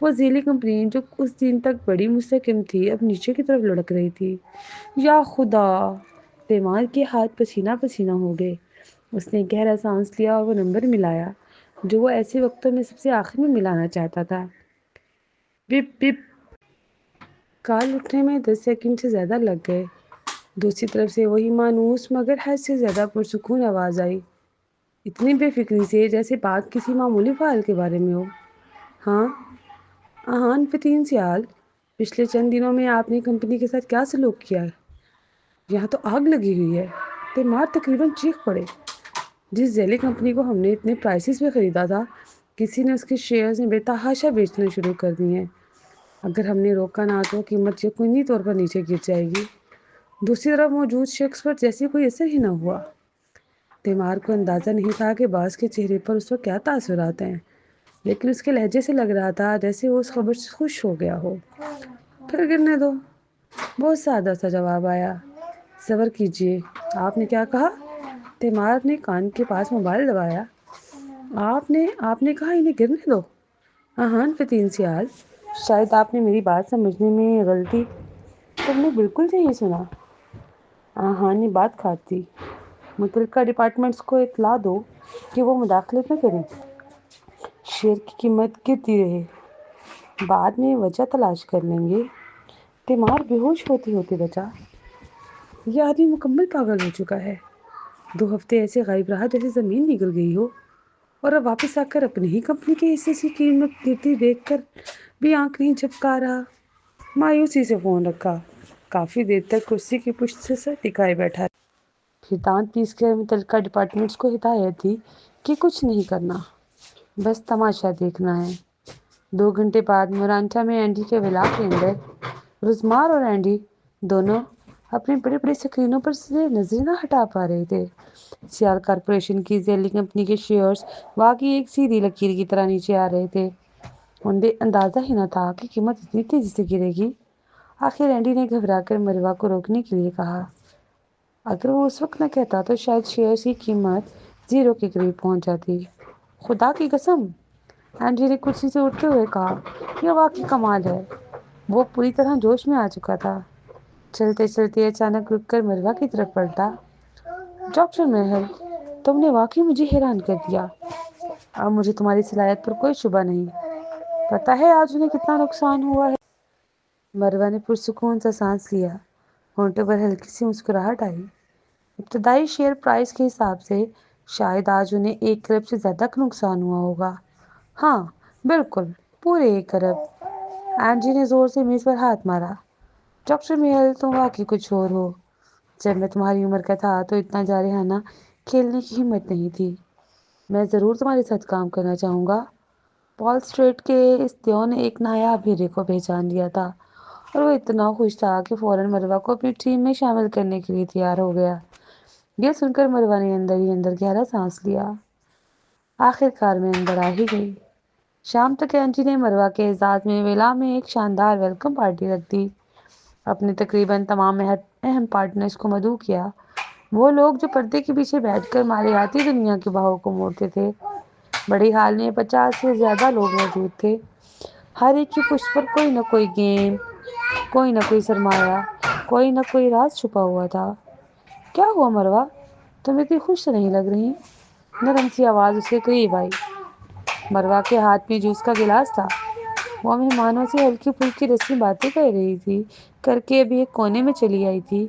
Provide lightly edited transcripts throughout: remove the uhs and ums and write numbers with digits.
وہ ذیلی کمپنی جو اس دن تک بڑی مستحکم تھی اب نیچے کی طرف لڑک رہی تھی۔ یا خدا! تیمار کے ہاتھ پسینہ پسینہ ہو گئے۔ اس نے گہرا سانس لیا اور وہ نمبر ملایا جو وہ ایسے وقتوں میں سب سے آخر میں ملانا چاہتا تھا۔ بپ بپ۔ کال اٹھنے میں 10 سیکنڈ سے زیادہ لگ گئے۔ دوسری طرف سے وہی مانوس مگر حد سے زیادہ پرسکون آواز آئی، اتنی بے فکری سے جیسے بات کسی معمولی فائل کے بارے میں ہو۔ ہاں اہان فتین سیال، پچھلے چند دنوں میں آپ نے کمپنی کے ساتھ کیا سلوک کیا ہے؟ یہاں تو آگ لگی ہوئی ہے۔ تیمار تقریباً چیخ پڑے۔ جس ذیلی کمپنی کو ہم نے اتنے پرائسز پہ خریدا تھا، کسی نے اس کے شیئرز بے تحاشا بیچنا شروع کر دیے ہیں۔ اگر ہم نے روکا نہ تو قیمت یقینی طور پر نیچے گر جائے گی۔ دوسری طرف موجود شخص پر جیسے کوئی اثر ہی نہ ہوا۔ تیمار کو اندازہ نہیں تھا کہ باز کے چہرے پر اس وقت کیا تاثرات ہیں، لیکن اس کے لہجے سے لگ رہا تھا جیسے وہ اس خبر سے خوش ہو گیا ہو۔ پھر گرنے دو۔ بہت سادہ سا جواب آیا۔ صبر کیجیے۔ آپ نے کیا کہا؟ تیمار نے کان کے پاس موبائل دبایا۔ آپ نے کہا انہیں گرنے دو؟ اہان فتین سیال، شاید آپ نے میری بات سمجھنے میں غلطی۔ تم نے بالکل صحیح سنا۔ اہان نے بات کاٹ دی۔ متعلقہ ڈپارٹمنٹس کو اطلاع دو کہ وہ مداخلت نہ کریں۔ شیئر کی قیمت گرتی رہے، بعد میں وجہ تلاش کر لیں گے۔ تیمار بے ہوش ہوتے ہوتے بچا۔ یہ آدمی مکمل پاگل ہو چکا ہے۔ 2 ہفتے ایسے غائب رہا جیسے زمین نگل گئی ہو، اور اب واپس آ کر اپنی ہی کمپنی کے حصے کی قیمت گرتی دیکھ کر بھی آنکھ نہیں جھپکا رہا۔ مایوسی سے فون رکھا۔ کافی دیر تک کرسی کی پشت سے سر ٹکائے بیٹھا رہا۔ پھر دانت پیس کر متعلقہ ڈپارٹمنٹس کو ہدایت دی کہ کچھ نہیں کرنا، بس تماشا دیکھنا ہے۔ 2 گھنٹے بعد مورانچا میں اینڈی کے ولا کے اندر روزمار اور اینڈی دونوں اپنی بڑی بڑی اسکرینوں پر سے نظریں نہ ہٹا پا رہے تھے۔ سیال کارپوریشن کی ذیلی کمپنی کے شیئرز واقعی ایک سیدھی لکیر کی طرح نیچے آ رہے تھے۔ انہیں اندازہ ہی نہ تھا کہ قیمت اتنی تیزی سے گرے گی۔ آخر اینڈی نے گھبرا کر مروہ کو روکنے کے لیے کہا۔ اگر وہ اس وقت نہ کہتا تو شاید شیئرز کی قیمت 0 کے قریب پہنچ جاتی۔ خدا کی قسم! اینڈی نے کرسی سے اٹھتے ہوئے کہا، یہ واقعی کمال ہے۔ وہ پوری طرح جوش میں آ چکا تھا۔ چلتے چلتے اچانک رک کر مروہ کی طرف پلٹا۔ ڈاکٹر مہل، تم نے واقعی مجھے حیران کر دیا۔ اب مجھے تمہاری صلاحیت پر کوئی شبہ نہیں۔ پتہ ہے آج انہیں کتنا نقصان ہوا ہے؟ مروہ نے پرسکون سا سانس لیا۔ ہونٹوں پر ہلکی سی مسکراہٹ آئی۔ ابتدائی شیئر پرائس کے حساب سے شاید آج انہیں 1 ارب سے زیادہ کا نقصان ہوا ہوگا۔ ہاں بالکل، پورے 1 ارب۔ اینڈی نے زور سے میز پر ہاتھ مارا۔ ڈاکٹر میل، تم واقعی کچھ اور ہو۔ جب میں تمہاری عمر کا تھا تو اتنا جارحانہ کھیلنے کی ہمت نہیں تھی۔ میں ضرور تمہارے ساتھ کام کرنا چاہوں گا۔ وال اسٹریٹ کے اس دیو نے ایک نایاب ہیرے کو پہچان لیا تھا، اور وہ اتنا خوش تھا کہ فوراً مروہ کو اپنی ٹیم میں شامل کرنے کے لیے تیار ہو گیا۔ یہ سن کر مروہ نے اندر ہی اندر گہرا سانس لیا۔ آخر کار میں اندر آ ہی گئی۔ شام تک اینڈی نے مروہ کے اعزاز میں ویلا میں ایک شاندار ویلکم پارٹی رکھ دی۔ اپنے تقریباً تمام اہم پارٹنرز کو مدعو کیا، وہ لوگ جو پردے کے پیچھے بیٹھ کر مالیاتی دنیا کے بہاؤ کو موڑتے تھے۔ بڑی ہال میں 50 سے زیادہ لوگ موجود تھے۔ ہر ایک کی پشت پر کوئی نہ کوئی گیم، کوئی نہ کوئی سرمایہ، کوئی نہ کوئی راز چھپا ہوا تھا۔ کیا ہوا مروہ؟ تم اتنی خوش تو نہیں لگ رہی؟ نرم سی آواز اس کے قریب آئی۔ مروہ کے ہاتھ میں جوس کا گلاس تھا۔ وہ مہمانوں سے ہلکی پھلکی رسمی باتیں کر رہی تھی، کر کے ابھی ایک کونے میں چلی آئی تھی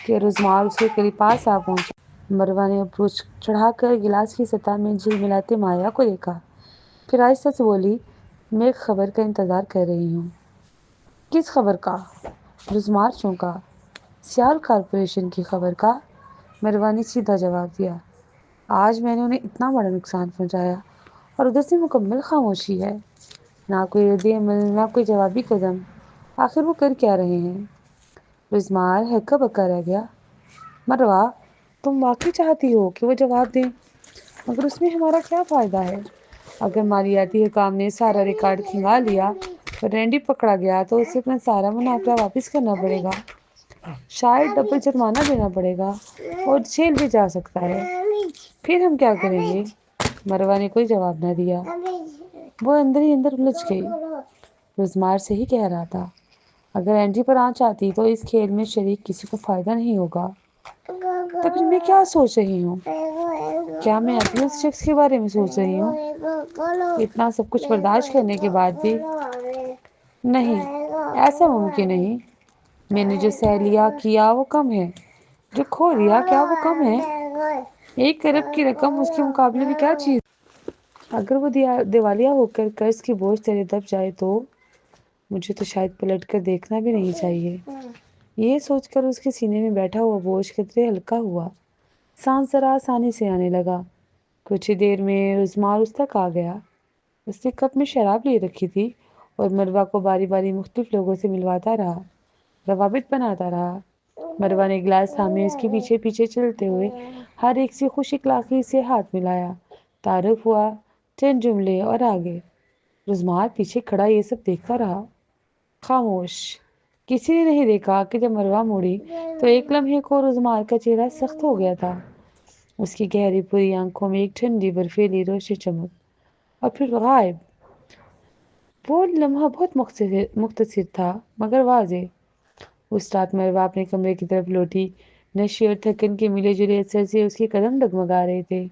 کہ روزمار اس کے قریب پاس آ پہنچا۔ مروہ نے اپروچ چڑھا کر گلاس کی سطح میں جھلملاتے مایا کو دیکھا، پھر آہستہ سے بولی، میں ایک خبر کا انتظار کر رہی ہوں۔ کس خبر کا؟ روزمار چونکا۔ سیال کارپوریشن کی خبر کا، مروہ نے سیدھا جواب دیا۔ آج میں نے انہیں اتنا بڑا نقصان پہنچایا اور ادھر سے مکمل خاموشی ہے۔ نہ کوئی رد عمل، نہ کوئی جوابی قدم۔ آخر وہ کر کیا رہے ہیں؟ روزمار ہکا بکا رہ گیا۔ مروہ، تم واقعی چاہتی ہو کہ وہ جواب دیں؟ مگر اس میں ہمارا کیا فائدہ ہے؟ اگر مالیاتی حکام نے سارا ریکارڈ کھنگا لیا اور رینڈی پکڑا گیا تو اسے اپنا سارا منافع واپس کرنا پڑے گا، شاید ڈبل جرمانہ دینا پڑے گا، اور جیل بھی جا سکتا ہے۔ پھر ہم کیا کریں گے؟ مروہ نے کوئی جواب نہ دیا۔ وہ اندر ہی اندر الجھ گئی۔ رزمار سے ہی کہہ رہا تھا، اگر اینٹی پر آنچ آتی تو اس کھیل میں شریک کسی کو فائدہ نہیں ہوگا۔ تو پھر میں کیا سوچ رہی ہوں؟ کیا میں ابھی اس شخص کے بارے میں سوچ رہی ہوں؟ اتنا سب کچھ برداشت کرنے کے بعد بھی؟ نہیں، ایسا ممکن نہیں۔ میں نے جو سہ لیا کیا وہ کم ہے، جو کھو دیا کیا وہ کم ہے؟ 1 ارب کی رقم اس کے مقابلے میں کیا چیز؟ اگر وہ دیوالیہ ہو کر قرض کی بوجھ تلے دب جائے تو مجھے تو شاید پلٹ کر دیکھنا بھی نہیں چاہیے۔ یہ سوچ کر اس کے سینے میں بیٹھا ہوا بوجھ قدرے ہلکا ہوا، سانس ذرا آسانی سے آنے لگا۔ کچھ ہی دیر میں رزمار اس تک آ گیا۔ اس نے کپ میں شراب لیے رکھی تھی اور مروہ کو باری باری مختلف لوگوں سے ملواتا رہا، روابط بناتا رہا۔ مروہ نے گلاس تھامے اس کے پیچھے پیچھے چلتے ہوئے ہر ایک سے خوش اخلاقی سے ہاتھ ملایا، تعارف ہوا، چند جملے اور آگے۔ رزمار پیچھے کھڑا یہ سب دیکھتا رہا، خاموش۔ کسی نے نہیں دیکھا کہ جب مروہ مڑی تو ایک لمحے کو رزمار کا چہرہ سخت ہو گیا تھا۔ اس کی گہری پوری آنکھوں میں ایک ٹھنڈی برفیلی روشنی چمک اور پھر غائب۔ وہ لمحہ بہت مختصر تھا مگر واضح۔ اس رات مروہ اپنے کمرے کی طرف لوٹی، نشے اور تھکن کے ملے جلے اثر سے اس کے قدم ڈگمگا رہے تھے۔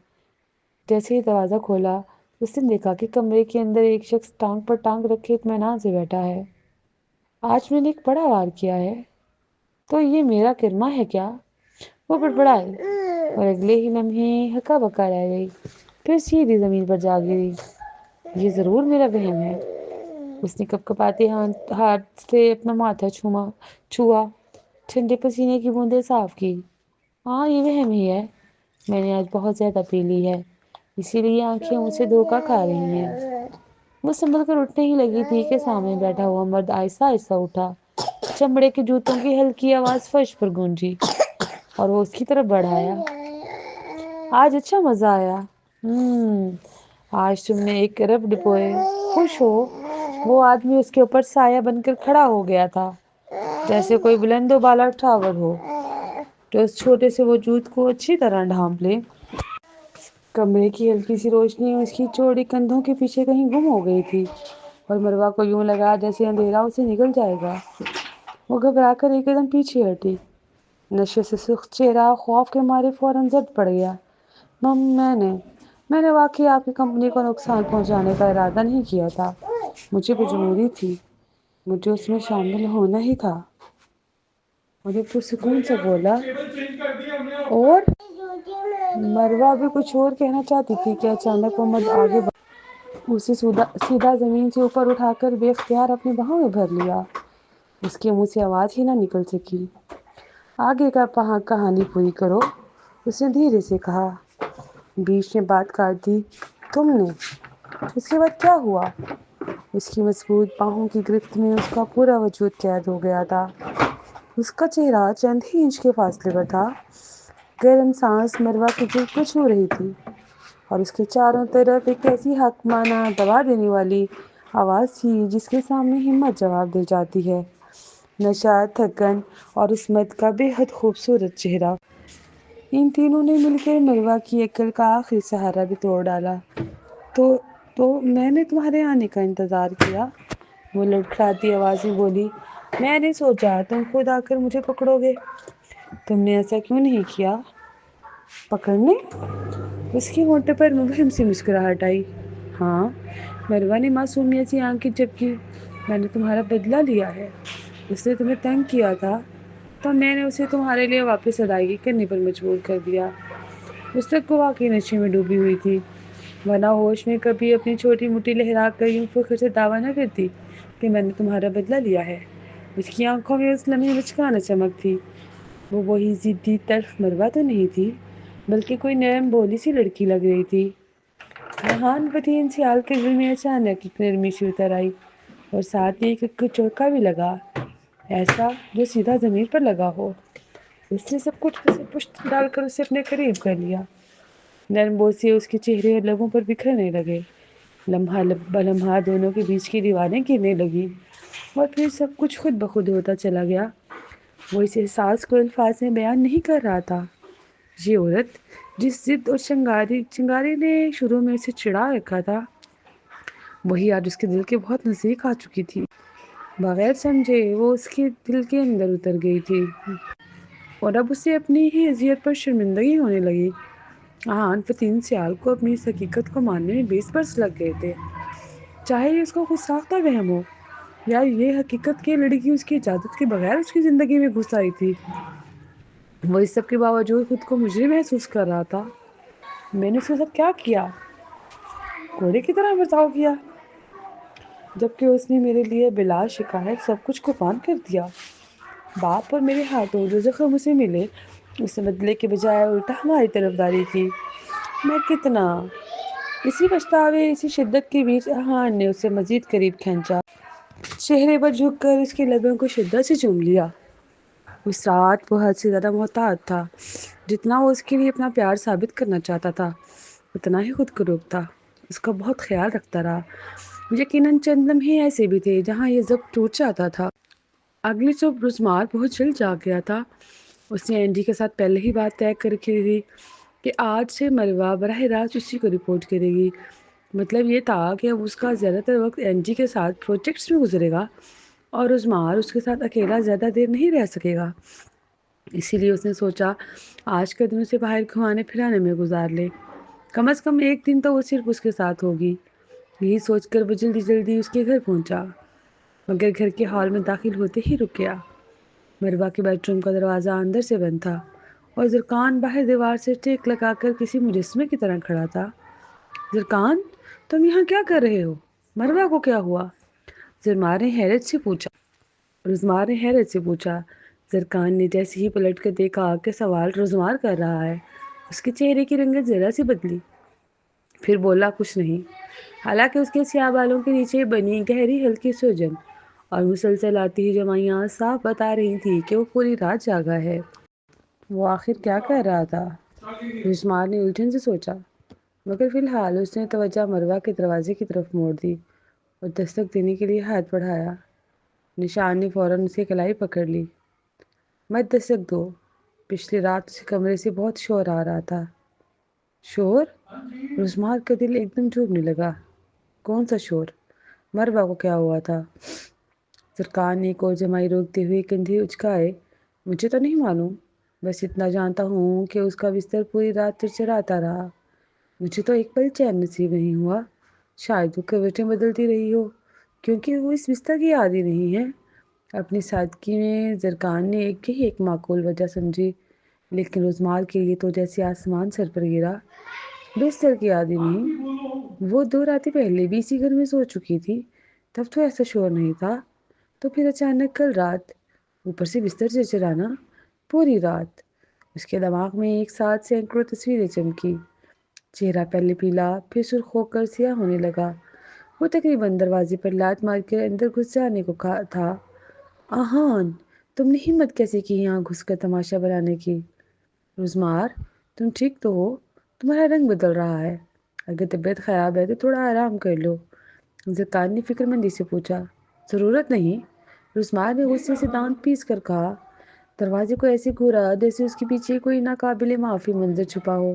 جیسے ہی دروازہ کھولا، اس نے دیکھا کہ کمرے کے اندر ایک شخص ٹانگ پر ٹانگ رکھے اطمینان سے بیٹھا ہے۔ آج میں نے ایک بڑا وار کیا ہے، تو یہ میرا کرما ہے کیا؟ وہ بڑبڑائے اور اگلے ہی لمحے ہکا بکا رہ گئی، پھر سیدھی زمین پر جا گری۔ یہ ضرور میرا وہم ہے۔ اس نے کپکپاتے ہاتھ سے اپنا ماتھا چھوا، ٹھنڈے پسینے کی بوندیں صاف کی۔ ہاں، یہ وہم ہی ہے۔ میں نے آج بہت زیادہ پی لی ہے، اسی لیے آنکھیں مجھ سے دھوکا کھا رہی ہیں۔ وہ سنبھل کر اٹھنے ہی لگی تھی کہ سامنے بیٹھا ہوا مرد آہستہ آہستہ اٹھا۔ چمڑے کے جوتوں کی ہلکی آواز فرش پر گونجی اور وہ اس کی طرف بڑھایا۔ آج اچھا مزہ آیا۔ آج تم نے 1 ارب ڈبوئے، خوش ہو؟ وہ آدمی اس کے اوپر سایہ بن کر کھڑا ہو گیا تھا، جیسے کوئی بلند و بالا ٹاور ہو جو اس چھوٹے سے وجود کو اچھی طرح ڈھانپ لے۔ کمرے کی ہلکی سی روشنی اس کی چوڑی کندھوں کے پیچھے کہیں گم ہو گئی تھی اور مروہ کو یوں لگا جیسے اندھیرا اسے نگل جائے گا۔ وہ گھبرا کر ایک قدم پیچھے ہٹی۔ نشے سے سرخ چہرہ خوف کے مارے فوراً زد پڑ گیا۔ میں نے واقعی آپ کی کمپنی کو نقصان پہنچانے کا ارادہ نہیں کیا تھا۔ مجھے مجبوری تھی، مجھے اس میں شامل ہونا ہی تھا۔ اور ایک پرسکون سے بولا، اور مروہ بھی کچھ اور کہنا چاہتی تھی کہ اچانک وہ مرد آگے اسے سیدھا زمین سے اوپر اٹھا کر بے اختیار اپنی باہوں میں بھر لیا۔ اس کے منہ سے آواز ہی نہ نکل سکی۔ آگے کا کہانی پوری کرو، اس نے دھیرے سے کہا۔ بیچ میں بات کاٹ دی تم نے۔ اس کے بعد کیا ہوا؟ اس کی مضبوط باہوں کی گرفت میں اس کا پورا وجود قید ہو گیا تھا۔ اس کا چہرہ چند ہی انچ کے فاصلے پر تھا۔ گرم سانس مروہ کے جلد کو چھو رہی تھی اور اس کے چاروں طرف ایک ایسی حاکمانہ دبا دینے والی آواز تھی جس کے سامنے ہمت جواب دے جاتی ہے۔ نشہ، تھکن اور اس مرد کا بے حد خوبصورت چہرہ، ان تینوں نے مل کر مروہ کی عقل کا آخری سہارا بھی توڑ ڈالا۔ تو میں نے تمہارے آنے کا انتظار کیا، وہ لڑکھڑاتی آواز میں بولی۔ میں نے سوچا تم خود آ کر مجھے پکڑو گے۔ تم نے ایسا کیوں نہیں کیا؟ پکڑنے؟ اس کے ہونٹوں پر مبہم سی مسکراہٹ آئی۔ ہاں، مروہ نے معصومیت سی آنکھیں جھپکی۔ میں نے تمہارا بدلہ لیا ہے۔ اس نے تمہیں تنگ کیا تھا تو میں نے اسے تمہارے لیے واپس ادائیگی کرنے پر مجبور کر دیا۔ اس وقت وہ واقعی نشے میں ڈوبی ہوئی تھی، ورنہ ہوش میں کبھی اپنی چھوٹی مٹھی لہرا کر یوں فخر سے دعویٰ نہ کرتی کہ میں نے تمہارا بدلہ لیا ہے۔ اس کی آنکھوں میں اس لمحے بچکانہ چمک تھی۔ وہ وہی ضدی طرف مروہ تو نہیں تھی، بلکہ کوئی نرم بولی سی لڑکی لگ رہی تھی۔ ریحان بدین سیال کے دل میں اچانک ایک نرمی سی اتر آئی اور ساتھ ہی ایک چوکا بھی لگا، ایسا جو سیدھا زمین پر لگا ہو۔ اس نے سب کچھ اسے پشت ڈال کر اسے اپنے قریب کر لیا۔ نرم بوسے اس کے چہرے اور لبوں پر بکھرنے لگے۔ لمحہ بلمحہ دونوں کے بیچ کی دیواریں گرنے لگیں اور پھر سب کچھ خود بخود ہوتا چلا گیا۔ وہ اس احساس کو الفاظ میں بیان نہیں کر رہا تھا۔ یہ عورت جس ضد اور چنگاری نے شروع میں اسے چڑھا رکھا تھا، وہی آج اس کے دل کے بہت نزدیک آ چکی تھی، بغیر سمجھے وہ اس کے دل کے اندر اتر گئی تھی، اور اب اسے اپنی ہی اذیت پر شرمندگی ہونے لگی۔ فتین سیال کو اپنی اس حقیقت کو ماننے میں 20 برس لگ گئے تھے، چاہے یہ اس کو خود ساختہ وہم ہو یا یہ حقیقت کہ لڑکی اس کی اجازت کے بغیر اس کی زندگی میں گھس آئی تھی۔ وہ اس سب کے باوجود خود کو مجرم محسوس کر رہا تھا۔ میں نے اس کے ساتھ کیا کیا؟ کوڑے کی طرح برتاؤ کیا، جبکہ اس نے میرے لیے بلا شکایت سب کچھ قربان کر دیا۔ باپ اور میرے ہاتھوں جو زخم اسے ملے، اس نے بدلے کے بجائے الٹا ہماری طرفداری کی۔ میں کتنا اسی پچھتاوے، اسی شدت کے بیچ احان نے اسے مزید قریب کھینچا، چہرے پر جھک کر اس کے لبوں کو شدت سے چوم لیا۔ اس رات وہ حد سے زیادہ محتاط تھا، جتنا وہ اس کے لیے اپنا پیار ثابت کرنا چاہتا تھا اتنا ہی خود کو روکتا، اس کا بہت خیال رکھتا رہا۔ یقیناً چند لمحے ایسے بھی تھے جہاں یہ ضبط ٹوٹ جاتا تھا۔ اگلی صبح رزمار بہت جلد جاگ گیا تھا۔ اس نے اینڈی کے ساتھ پہلے ہی بات طے کر رکھی تھی کہ آج سے مروہ براہ راست اسی کو رپورٹ کرے گی۔ مطلب یہ تھا کہ اب اس کا زیادہ تر وقت اینڈی کے ساتھ پروجیکٹس میں گزرے گا اور رزمار اس کے ساتھ اکیلا زیادہ دیر نہیں رہ سکے گا۔ اسی لیے اس نے سوچا آج کا دن اسے باہر گھمانے پھرانے میں گزار لے، کم از کم ایک دن تو وہ صرف اس کے ساتھ ہوگی۔ یہی سوچ کر وہ جلدی جلدی اس کے گھر پہنچا، مگر گھر کے ہال میں داخل ہوتے ہی رک گیا۔ مروہ کے بیڈ روم کا دروازہ اندر سے بند تھا اور زرکان باہر دیوار سے ٹیک لگا کر کسی مجسمے کی طرح کھڑا تھا۔ زرکان، تم یہاں کیا کر رہے ہو؟ مروہ کو کیا ہوا؟ رزمار نے حیرت سے پوچھا۔ زرکان نے جیسے ہی پلٹ کر دیکھا کہ سوال رزمار کر رہا ہے، اس کے چہرے کی رنگت ذرا سی بدلی، پھر بولا کچھ نہیں، حالانکہ اس کے سیاہ بالوں کے نیچے بنی گہری ہلکی سوجن اور مسلسل آتی ہی جمائیاں صاف بتا رہی تھی کہ وہ پوری رات جاگا ہے۔ وہ آخر کیا کہہ رہا تھا؟ رزمار نے الجھن سے سوچا، مگر فی الحال اس نے توجہ مروہ کے دروازے کی طرف موڑ دی اور دستک دینے کے لیے ہاتھ بڑھایا۔ نشان نے فوراً اس کی کلائی پکڑ لی۔ مت دستک دو، پچھلی رات اس کمرے سے بہت شور آ رہا تھا۔ شور؟ رزمار کا دل ایک دم ڈوبنے لگا۔ کون سا شور؟ مروہ کو کیا ہوا تھا؟ زرکان نے ایک اور جمائی روکتے ہوئے کندھے اچکائے۔ مجھے تو نہیں معلوم، بس اتنا جانتا ہوں کہ اس کا بستر پوری رات چرچراتا رہا۔ مجھے تو ایک پل چین نصیب نہیں ہوا۔ شاید وہ کروٹیں بدلتی رہی ہو، کیونکہ وہ اس بستر کی عادی نہیں ہے۔ اپنی سادگی میں زرکان نے ایک معقول وجہ سمجھی، لیکن رزمار کے لیے تو جیسے آسمان سر پر گرا۔ بستر کی عادی نہیں، وہ 2 راتیں پہلے بھی اسی گھر میں سو چکی تھی، تب تو ایسا شور نہیں تھا۔ تو پھر اچانک کل رات، اوپر سے بستر چرچرانا، پوری رات۔ اس کے دماغ میں ایک ساتھ سینکڑوں تصویریں چمکی۔ چہرہ پہلے پیلا، پھر سرخ ہو کر سیاہ ہونے لگا۔ وہ تقریباً دروازے پر لات مار کر اندر گھس جانے کو تھا۔ آہان، تم نے ہمت کیسے کی یہاں گھس کر تماشا بنانے کی؟ رزمار، تم ٹھیک تو ہو؟ تمہارا رنگ بدل رہا ہے، اگر طبیعت خراب ہے تو تھوڑا آرام کر لو۔ زرکان نے فکر مندی سے پوچھا۔ ضرورت نہیں، رزمار نے غصے سے دانت پیس کر کہا۔ دروازے کو ایسے گھورا جیسے اس کے پیچھے کوئی ناقابل معافی منظر چھپا ہو،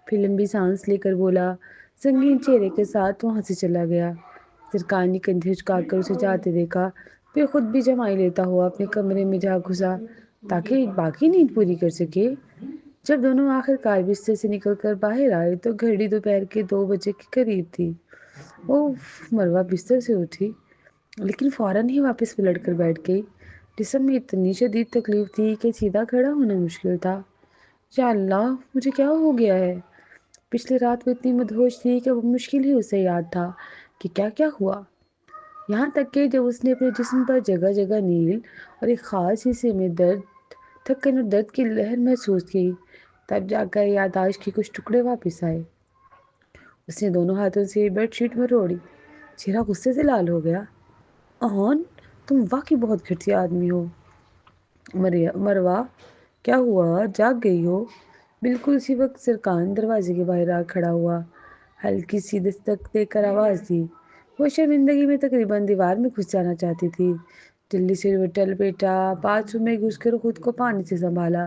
پھر لمبی سانس لے کر بولا، سنگین چہرے کے ساتھ وہاں سے چلا گیا۔ زرکان نے کندھے جھکا کر اسے جاتے دیکھا، پھر خود بھی جمائی لیتا ہوا اپنے کمرے میں جا گھسا تاکہ ایک باقی نیند پوری کر سکے۔ جب دونوں آخر کار بستر سے نکل کر باہر آئے تو گھڑی دوپہر کے 2 بجے کے قریب تھی۔ مروہ بستر سے اٹھی، لیکن فوراً ہی واپس پلٹ کر بیٹھ گئی۔ جسم میں اتنی شدید تکلیف تھی کہ سیدھا کھڑا ہونا مشکل تھا۔ یا اللہ، مجھے کیا ہو گیا ہے؟ پچھلی رات وہ اتنی مدہوش تھی کہ وہ مشکل ہی اسے یاد تھا کہ کیا کیا ہوا۔ یہاں تک کہ جب اس نے اپنے جسم پر جگہ جگہ نیل اور ایک خاص حصے میں درد، تھکن اور درد کی لہر محسوس کی، تب جا کر یادداشت کے کچھ ٹکڑے واپس آئے۔ اس نے دونوں ہاتھوں سے بیڈ شیٹ میں روڑی، چہرہ غصے سے لال ہو گیا۔ آہان، تم واقعی بہت گھٹیا آدمی ہو۔ مروہ، کیا ہوا؟ جاگ گئی ہو؟ بالکل اسی وقت زرکان دروازے کے باہر آ کھڑا ہوا، ہلکی سی دستک دے کر آواز دی۔ وہ شرمندگی میں تقریباً دیوار میں گھس جانا چاہتی تھی۔ جلدی سے وہ لپیٹا، باتھ روم میں گھس کر خود کو پانی سے سنبھالا،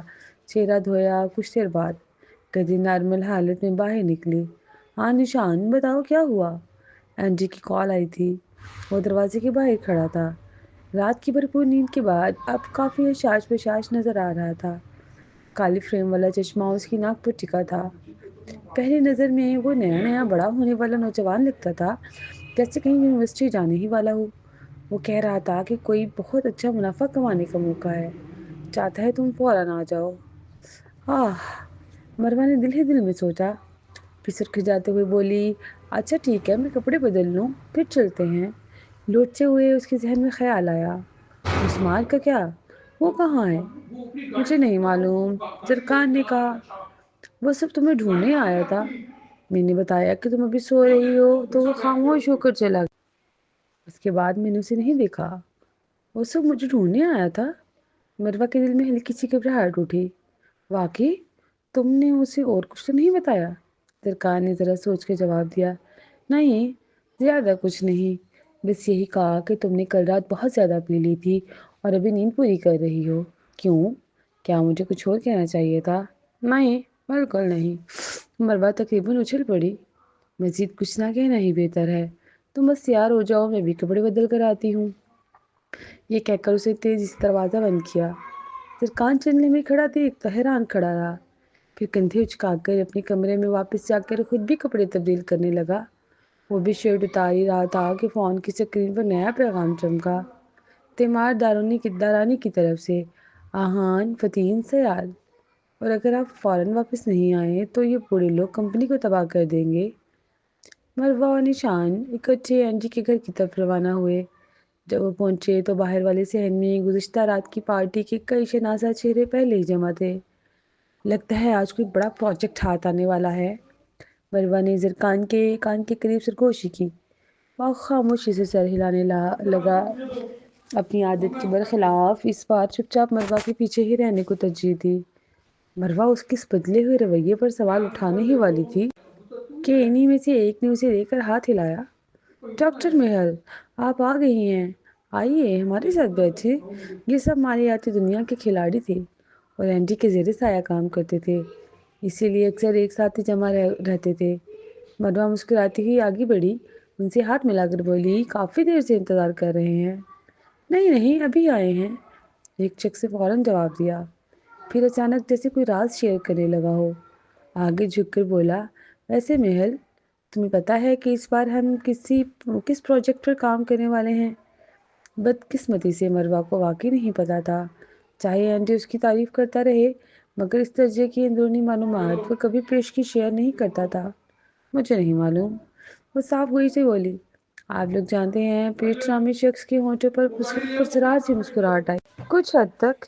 چہرہ دھویا۔ کچھ دیر بعد گدی نارمل حالت میں باہر نکلی۔ ہاں نشان، بتاؤ کیا ہوا؟ اینڈی کی کال آئی تھی۔ وہ دروازے کے باہر کھڑا تھا۔ رات کی بھرپور نیند کے بعد اب کافی حشاش پشاش نظر آ رہا تھا۔ کالی فریم والا چشمہ اس کی ناک پر ٹکا تھا۔ پہلی نظر میں وہ نیا نیا بڑا ہونے والا نوجوان لگتا تھا، جیسے کہیں یونیورسٹی جانے ہی والا ہو۔ وہ کہہ رہا تھا کہ کوئی بہت اچھا منافع کمانے کا موقع ہے، چاہتا ہے تم فوراً آ جاؤ۔ مروہ نے دل ہی دل میں سوچا، پھر سرخ جاتے ہوئے بولی، اچھا ٹھیک ہے، میں کپڑے بدل لوں، پھر چلتے ہیں۔ لوٹتے ہوئے اس کے ذہن میں خیال آیا، مسمار کا کیا؟ وہ کہاں ہے؟ مجھے نہیں معلوم، زرکان نے کہا۔ وہ سب تمہیں ڈھونڈنے آیا تھا۔ میں نے بتایا کہ تم ابھی سو رہی ہو تو وہ خاموش ہو کر چلا گیا۔ اس کے بعد میں نے اسے نہیں دیکھا۔ وہ سب مجھے ڈھونڈنے آیا تھا؟ مروہ کے دل میں ہلکی سی گھبراہٹ اٹھی۔ واقعی؟ تم نے اسے اور کچھ تو نہیں بتایا؟ زرکان نے ذرا سوچ کے جواب دیا، نہیں، زیادہ کچھ نہیں، بس یہی کہا کہ تم نے کل رات بہت زیادہ پی لی تھی اور ابھی نیند پوری کر رہی ہو۔ کیوں؟ کیا مجھے کچھ اور کہنا چاہیے تھا؟ نہیں، بالکل نہیں۔ مروہ تقریباً اچھل پڑی۔ مزید کچھ نہ کہنا ہی بہتر ہے۔ تم بس تیار ہو جاؤ، میں بھی کپڑے بدل کر آتی ہوں۔ یہ کہہ کر اسے تیزی سے دروازہ بند کیا۔ زرکان چلنے میں کھڑا دیکھ حیران کھڑا رہا، پھر کندھے اچکا کر اپنے کمرے میں واپس جا کر خود بھی کپڑے تبدیل کرنے لگا۔ وہ بھی شرٹ اتار ہی رہا تھا کہ فون کی اسکرین پر نیا پیغام چمکا، تیمار دارانی کی طرف سے، آہان فتین سیال، اور اگر آپ فوراً واپس نہیں آئے تو یہ بوڑھے لوگ کمپنی کو تباہ کر دیں گے۔ مروہ اور نشان اکٹھے اینڈی کے گھر کی طرف روانہ ہوئے۔ جب وہ پہنچے تو باہر والے صحن میں گزشتہ رات کی پارٹی کے کئی شناسہ چہرے پہلے ہی جمع تھے۔ لگتا ہے آج کوئی بڑا پروجیکٹ ہاتھ آنے والا ہے۔ مروہ نے زرکان کے کان کے قریب سرگوشی کی۔ وہ خاموشی سے سر ہلانے لگا۔ اپنی عادت کے برخلاف اس بار چپ چاپ مروہ کے پیچھے ہی رہنے کو ترجیح دی۔ مروہ اس کے اس بدلے ہوئے رویے پر سوال اٹھانے ہی والی تھی کہ انہی میں سے ایک نے اسے دیکھ کر ہاتھ ہلایا۔ ڈاکٹر مہل، آپ آ گئی ہیں، آئیے ہمارے ساتھ بیٹھے۔ یہ سب مالیاتی دنیا کے کھلاڑی تھے اور اینڈی کے زیر سایہ کام کرتے تھے، اسی لیے اکثر ایک ساتھ ہی جمع رہتے تھے۔ مروہ مسکراتی ہوئی آگے بڑھی، ان سے ہاتھ ملا کر بولی، کافی دیر سے انتظار کر رہے ہیں؟ نہیں نہیں، ابھی آئے ہیں، ایک شخص نے فوراً جواب دیا، پھر اچانک جیسے کوئی راز شیئر کرنے لگا ہو، آگے جھک کر بولا، ویسے مہل، تمہیں پتہ ہے کہ اس بار ہم کس پروجیکٹ پر کام کرنے والے ہیں؟ بدقسمتی سے مروہ کو واقعی نہیں پتا تھا۔ چاہے اینڈی اس کی تعریف کرتا رہے، مگر اس درجے کی اندرونی معلومات وہ کبھی پیشگی شیئر نہیں کرتا تھا۔ مجھے نہیں معلوم، وہ صاف گوئی سے بولی۔ آپ لوگ جانتے ہیں، پیش نامی شخص کے ہونٹوں پر پرسرار سی مسکراہٹ آئی۔ کچھ حد تک۔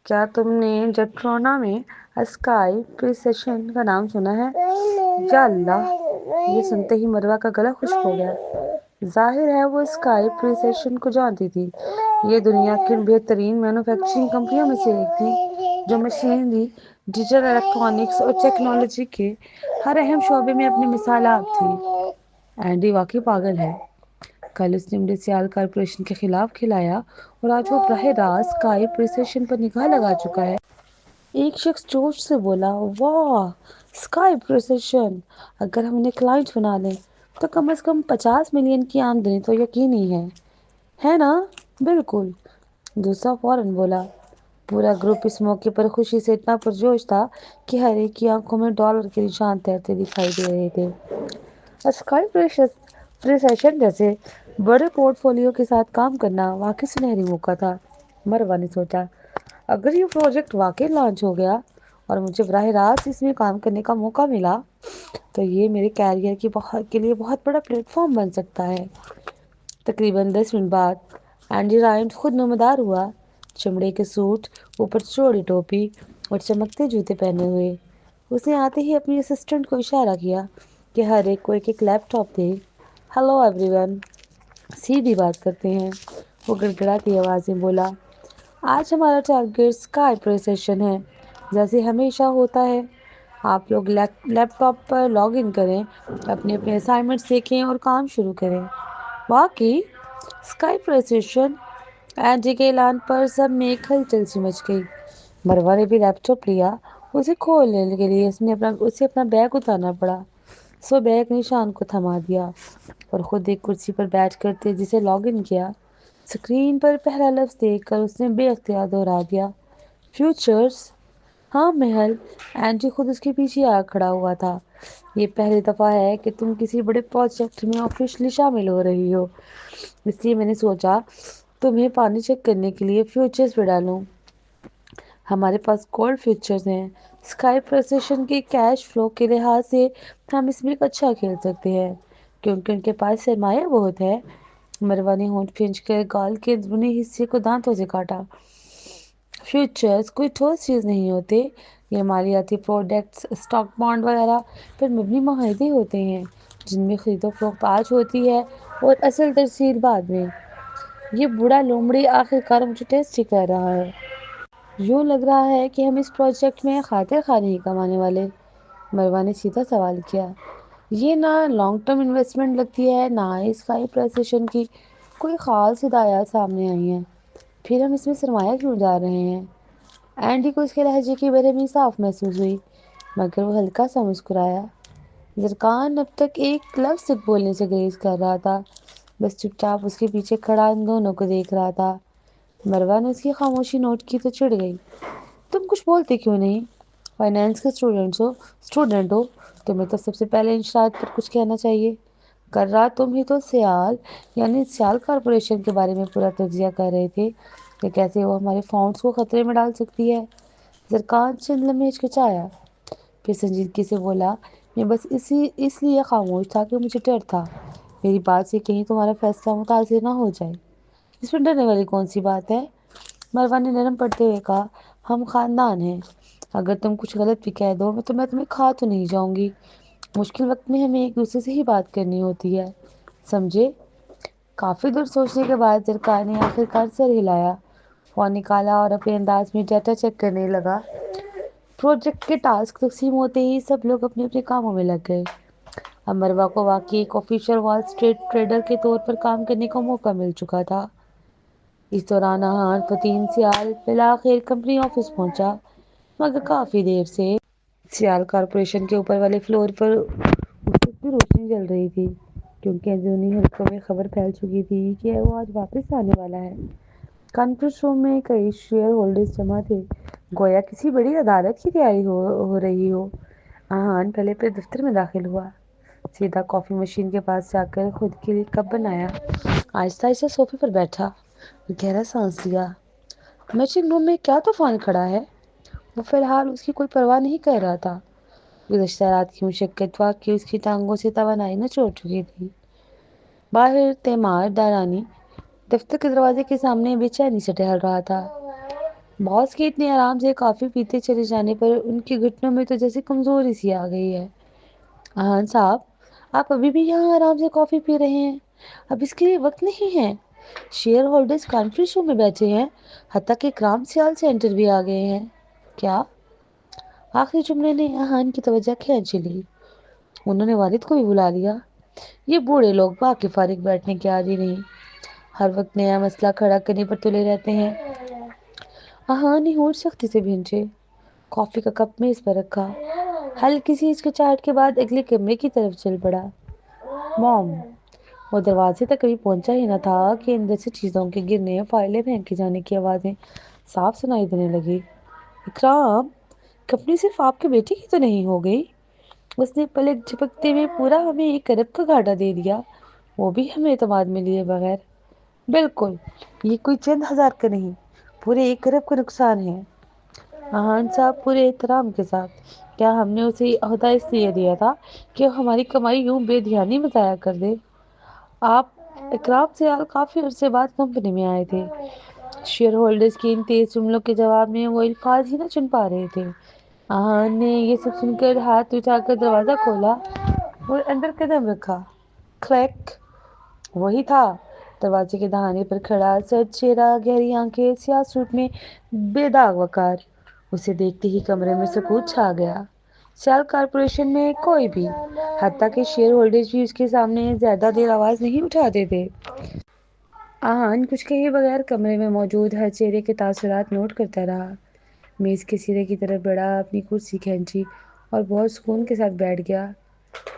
کیا تم نے جٹرونا میں اسکائی پریسیشن کا نام سنا ہے؟ یا اللہ! یہ سنتے ہی مروہ کا گلا خشک ہو گیا۔ ظاہر ہے وہ اسکائی پریسیشن کو جانتی تھی۔ یہ دنیا کی ان بہترین مینوفیکچرنگ کمپنیوں میں سے ایک تھی جو مشینری، ڈیجیٹل الیکٹرانکس اور ٹیکنالوجی کے ہر اہم شعبے میں اپنی مثالات تھی۔ اینڈی واقعی پاگل ہے۔ کل اس نے مجھے سیال کارپوریشن کے خلاف کھلایا اور آج وہ براہ راست اسکائی پریسیشن پر نگاہ لگا چکا ہے۔ ایک شخص جوش سے بولا، واہ، اسکائی پریسیشن! اگر ہم انہیں کلائنٹ بنا لیں تو کم از کم 50 ملین کی آمدنی تو یقینی ہے نا؟ بالکل، دوسرا فوراً بولا۔ پورا گروپ اس موقع پر خوشی سے اتنا پرجوش تھا کہ ہر ایک کی آنکھوں میں ڈالر کے نشان تیرتے دکھائی دے رہے تھے۔ اسکائی پریسیشن جیسے بڑے پورٹ فولیو کے ساتھ کام کرنا واقعی سنہری موقع تھا۔ مروہ نے سوچا، اگر یہ پروجیکٹ واقعی لانچ ہو گیا اور مجھے براہ راست اس میں کام کرنے کا موقع ملا تو یہ میرے کیریئر کے لیے بہت بڑا پلیٹ فارم بن سکتا ہے۔ تقریباً 10 منٹ بعد اینڈی رائنڈ خود نمودار ہوا، چمڑے کے سوٹ، اوپر چوڑی ٹوپی اور چمکتے جوتے پہنے ہوئے۔ اس نے آتے ہی اپنی اسسٹنٹ کو اشارہ کیا کہ ہر ایک کو ایک لیپ top they. Hello every one, سیدھی بات کرتے ہیں، وہ گڑگڑاتی آواز میں بولا۔ آج ہمارا ٹارگیٹ اسکائی پریسیشن ہے، جیسے ہمیشہ ہوتا ہے۔ آپ لوگ لیپ ٹاپ پر لاگ ان کریں، اپنے اسائنمنٹس دیکھیں اور کام شروع کریں۔ واقعی اسکائی پریسیشن! اینڈی کے اعلان پر سب میں ایک ہلچل سی مچ گئی۔ مروہ نے بھی لیپ ٹاپ لیا۔ اسے کھولنے کے لیے اسے اپنا بیگ اتارنا پڑا۔ صبح نشان کو تھما دیا اور خود ایک کرسی پر بیٹھ کر تیزی سے لاگ ان کیا۔ اسکرین پر پہلا لفظ دیکھ کر اس نے بے اختیار دہرا دیا، فیوچرز۔ ہاں محل، اینڈی خود اس کے پیچھے آ کھڑا ہوا تھا۔ یہ پہلی دفعہ ہے کہ تم کسی بڑے پروجیکٹ میں آفیشلی شامل ہو رہی ہو، اس لیے میں نے سوچا تمہیں پانی چیک کرنے کے لیے فیوچرز پہ ڈالوں۔ ہمارے پاس گولڈ فیوچرز ہیں، اسکائی پروسیشن کے کیش فلو کے لحاظ سے ہم اس میں ایک اچھا کھیل سکتے ہیں کیونکہ ان کے پاس سرمایہ بہت ہے۔ مروہ نے ہونٹ کھینچ کر گال کے اندرونی حصے کو دانتوں سے کاٹا۔ فیوچرز کوئی ٹھوس چیز نہیں ہوتے، یہ مالیاتی پروڈکٹس، اسٹاک بانڈ وغیرہ پر مبنی معاہدے ہوتے ہیں جن میں خرید و فروخت آج ہوتی ہے اور اصل ترسیل بعد میں۔ یہ بوڑھا لومڑی آخرکار مجھے ٹیسٹ ہی کر رہا ہے۔ یوں لگ رہا ہے کہ ہم اس پروجیکٹ میں خاطر خواہ نہیں کمانے والے، مروہ نے سیدھا سوال کیا۔ یہ نہ لانگ ٹرم انویسٹمنٹ لگتی ہے، نہ اسکائی پروسیشن کی کوئی خاص ہدایات سامنے آئی ہیں، پھر ہم اس میں سرمایہ کیوں ڈال رہے ہیں؟ اینڈی کو اس کے لہجے کی برہمی صاف محسوس ہوئی، مگر وہ ہلکا سا مسکرایا۔ زرکان اب تک ایک لفظ تک بولنے سے گریز کر رہا تھا، بس چپ چاپ اس کے پیچھے کھڑا ان دونوں کو دیکھ رہا تھا۔ مروہ نے اس کی خاموشی نوٹ کی تو چڑ گئی۔ تم کچھ بولتے کیوں نہیں؟ فائنانس کے اسٹوڈنٹ ہو، تمہیں تو سب سے پہلے ان شرائط پر کچھ کہنا چاہیے۔ کل رات تم ہی تو سیال کارپوریشن کے بارے میں پورا تجزیہ کر رہے تھے کہ کیسے وہ ہمارے فنڈز کو خطرے میں ڈال سکتی ہے۔ زرکان چند لمحے ہچکچایا، پھر سنجیدگی سے بولا، میں بس اس لیے خاموش تھا کہ مجھے ڈر تھا میری بات سے کہیں تمہارا فیصلہ متاثر نہ ہو جائے۔ اس میں ڈرنے والی کون سی بات ہے؟ مروہ نے نرم پڑتے ہوئے کہا، ہم خاندان ہیں، اگر تم کچھ غلط بھی کہہ دو تو میں تمہیں کھا تو نہیں جاؤں گی۔ مشکل وقت میں ہمیں ایک دوسرے سے ہی بات کرنی ہوتی ہے، سمجھے؟ کافی دیر سوچنے کے بعد زرکان نے آخرکار سر ہلایا، فون نکالا اور اپنے انداز میں ڈیٹا چیک کرنے لگا۔ پروجیکٹ کے ٹاسک تقسیم ہوتے ہی سب لوگ اپنے اپنے کاموں میں لگ گئے۔ اب مروہ کو واقعی ایک آفیشل وال اسٹریٹ ٹریڈر کے طور پر کام کرنے کا موقع مل چکا تھا۔ اس دوران فتین سیال بالآخر کمپنی آفس پہنچا، مگر کافی دیر سے۔ سیال کارپوریشن کے اوپر والے فلور پر اس وقت بھی روشنی جل رہی تھی کیونکہ اندرونی حلقوں میں خبر پھیل چکی تھی کہ وہ آج واپس آنے والا ہے۔ کانفرنس روم میں کئی شیئر ہولڈرز جمع تھے، گویا کسی بڑی عدالت کی تیاری ہو رہی ہو۔ آہان پہلے اپنے دفتر میں داخل ہوا، سیدھا کافی مشین کے پاس جا کر خود کے لیے کپ بنایا، آہستہ آہستہ صوفے پر بیٹھا اور گہرا سانس لیا۔ میچنگ روم میں کیا طوفان کھڑا ہے؟ وہ فی الحال اس کی کوئی پرواہ نہیں کر رہا تھا۔ گزشتہ رات کی مشقت واقعی اس کی ٹانگوں سے توانائی نہ چھوڑ چکی تھی۔ باہر تیمار دارانی دفتر کے دروازے کے سامنے بے چینی سے ٹہل رہا تھا۔ باس کے اتنے آرام سے کافی پیتے چلے جانے پر ان کے گھٹنوں میں تو جیسے کمزوری سی آ گئی ہے۔ آہان صاحب، آپ ابھی بھی یہاں آرام سے کافی پی رہے ہیں؟ اب اس کے لیے وقت نہیں ہے۔ شیئر ہولڈرز کانفرنس روم میں بیٹھے ہیں، حتیٰ کہ کرام سیال سینٹر بھی آ گئے ہیں۔ کیا؟ آخری جملے نے آہان کی توجہ کھینچ لی۔ انہوں نے والد کو بھی بلا لیا؟ یہ بوڑھے لوگ باقی فارغ بیٹھنے کے عادی نہیں، ہر وقت نیا مسئلہ کھڑا کرنے پر تلے رہتے ہیں۔ آہان نے ہونٹ سختی سے بھینچے، کافی کا کپ میز پر رکھا، ہلکی سی ہچکچاہٹ کے بعد اگلے کمرے کی طرف چل پڑا۔ موم، وہ دروازے تک کبھی پہنچا ہی نہ تھا کہ اندر سے چیزوں کے گرنے، فائلیں پھینکے جانے کی آوازیں صاف سنائی دینے لگی۔ اکرام، کمپنی صرف آپ کے بیٹے کی تو نہیں ہو گئی؟ اس نے پلک جھپکتے ہوئے پورا ہمیں 1 ارب کا گھاٹا دے دیا، وہ بھی ہمیں اعتماد میں لیے بغیر۔ بالکل، یہ کوئی چند ہزار کا نہیں، پورے 1 ارب کا نقصان ہے۔ آہان صاحب پورے احترام کے ساتھ، کیا ہم نے اسے یہ عہدہ اس لیے دیا تھا کہ وہ ہماری کمائی یوں بے دھیانی میں ضائع کر دے؟ آپ، اکرام سیال کافی عرصے بعد کمپنی میں آئے تھے۔ شیئر ہولڈرز کی ان تیز جملوں کے جواب میں وہ الفاظ ہی نہ چن پا رہے تھے۔ آہان نے یہ سب سن کر ہاتھ اٹھا کر دروازہ کھولا اور اندر قدم رکھا۔ کلیک! وہی تھا، دروازے کے دہانے پر کھڑا، سرد چہرہ، گہری آنکھیں، سیاہ سوٹ میں بے داغ وقار۔ اسے دیکھتے ہی کمرے میں سکوت چھا گیا۔ سیال کارپوریشن میں کوئی بھی، حتیٰ کہ شیئر ہولڈرز بھی اس کے سامنے زیادہ دیر آواز نہیں اٹھاتے تھے۔ آہان کچھ کہے بغیر کمرے میں موجود ہر چہرے کے تاثرات نوٹ کرتا رہا، میز کے سرے کی طرف بڑھا، اپنی کرسی کھینچی اور بہت سکون کے ساتھ بیٹھ گیا۔